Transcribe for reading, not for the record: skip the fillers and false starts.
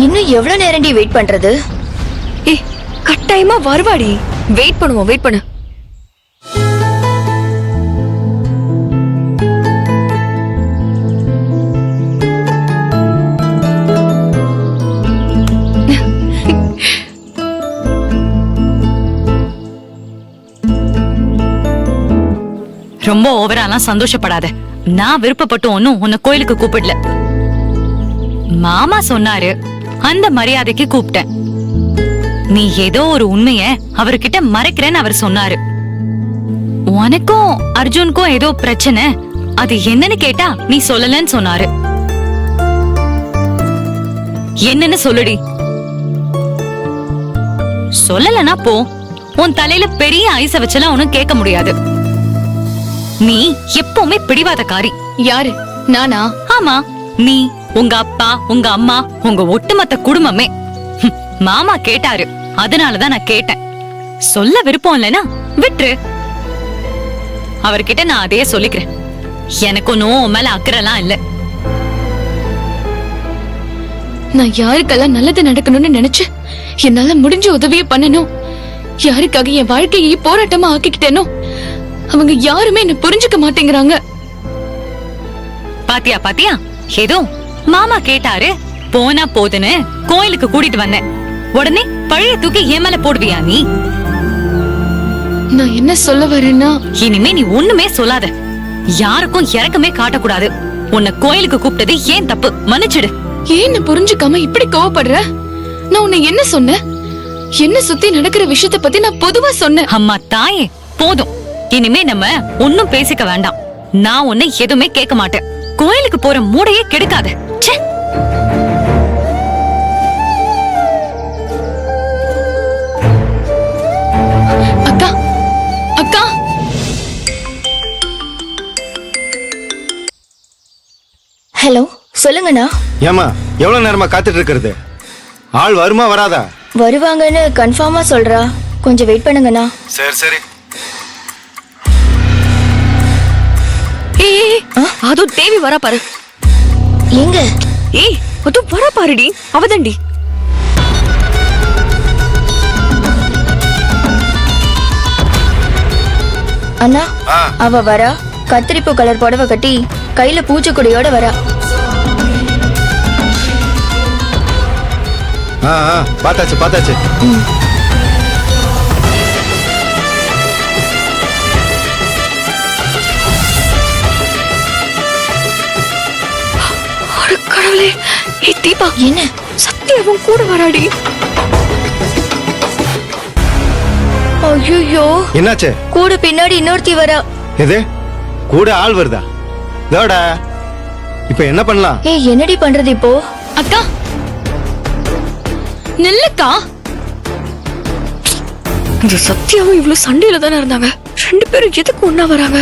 இன்னும் எவ்வளவு நேரம்டி வெயிட் பண்றது? ஏய், கட்டாயமா வருவாடி. வெயிட் பண்ணுவோம், வெயிட் பண்ணு. ரொம்ப ஓவராலாம் சந்தோஷப்படாத. நான் விருப்பப்பட்டு ஒன்னும் உன்னை கோயிலுக்கு கூப்பிடல. மாமா சொன்னாரு, அந்த மரியாதைக்கு கூப்பிட்டேன். நீ ஏதோ ஒரு உண்மைய அவர்கிட்ட மறைக்கிறேன்னு அவர் சொன்னாரு. உனக்கும் அர்ஜுனுக்கும் ஏதோ பிரச்சனை, அது என்னன்னு கேட்டா நீ சொல்லலன்னு சொன்னாரு. என்னன்னு சொல்லுடி. சொல்லலனா போ. உன் தலையில பெரிய ஐச வச்செல்லாம் ஒன்னும் கேட்க முடியாது. நீ எப்பவுமே பிடிவாதக்காரி. யாரு? நானா? ஆமா, நீ, உங்க அப்பா, உங்க அம்மா, உங்க ஒட்டுமொத்த குடும்பமே. மாமா கேட்டாரு, அதனாலதான் நான் கேட்டேன். சொல்ல விருப்பம் இல்லைன்னா விட்டுரு. அவர்கிட்ட நான் அதே சொல்லிக்கிறேன். எனக்கு ஒன்னும் உன் மேல அக்கறைலாம் இல்ல. நான் யாருக்கெல்லாம் நல்லது நடக்கணும்னு நினைச்சு என்னால முடிஞ்ச உதவியை பண்ணணும், யாருக்காக என் வாழ்க்கையை போராட்டமா ஆக்கிக்கிட்டேனோ அவங்க யாருமே என்ன புரிஞ்சுக்க மாட்டேங்கிறாங்க. பாத்தியா பாத்தியா, ஏதோ மாமா கேட்டாரு போனா போதுன்னு கோயிலுக்கு கூட்டிட்டு வந்தேன். உடனே பழைய தூக்கி என் மேல போடுவியா நீ? நான் என்ன சொல்ல வரேன்னா, இனிமே நீ ஒண்ணுமே சொல்லாத. யாருக்கும் இறக்கமே காட்டக்கூடாது. உன்னை கோயிலுக்கு கூப்பிட்டது ஏன் தப்பு, மன்னிச்சிடு. ஏன்னு புரிஞ்சுக்காம இப்படி கோவப்படுற? நான் உன்னை என்ன சொன்னேன்? என்ன சுத்தி நடக்கிற விஷயத்த பத்தி நான் பொதுவா சொன்னேன். அம்மா தாயே, போதும். இனிமே நம்ம ஒன்னும் பேசிக்க வேண்டாம். நான் உன்னை எதுவுமே கேட்க மாட்டேன். கோயிலுக்கு போற மூடையே கெடுக்காத. ச்சே. அக்கா, அக்கா. ஹலோ, சொல்லுங்கண்ணா. ஏமா எவ்வளவு நேரமா காத்துட்டு இருக்கிறது? ஆள் வருமா வராதா? வருவாங்கன்னு கன்ஃபார்மா சொல்றா. கொஞ்சம் வெயிட் பண்ணுங்கண்ணா. சரி சரி. ஏய், அதோ தேவி வரா பாரு. எங்க? ஏய், அதோ வரா பாருடி, அவதாண்டி. அண்ணா, அவ வரா. கத்திரிப்பூ கலர் புடவை கட்டி கையில பூச்சிக்கொடியோட வரா. பார்த்தாச்சு பார்த்தாச்சு. கடவுளே, ஏய் தீபா, என்ன? சத்தியாவும் கூட வராடி. ஐயோ, என்னாச்சு? கூட பின்னாடி இன்னொருத்தி வரா. எது? கூட ஆள் வருதா? தோடா, இப்ப என்ன பண்ணலாம்? ஏய், என்னடி பண்றது இப்போ? அக்கா, நில்லுக்கா. இந்த சத்தியாவும் இவ்வளவு சண்டையில தானே இருந்தாங்க. ரெண்டு பேரும் எதுக்கு ஒன்னா வராங்க?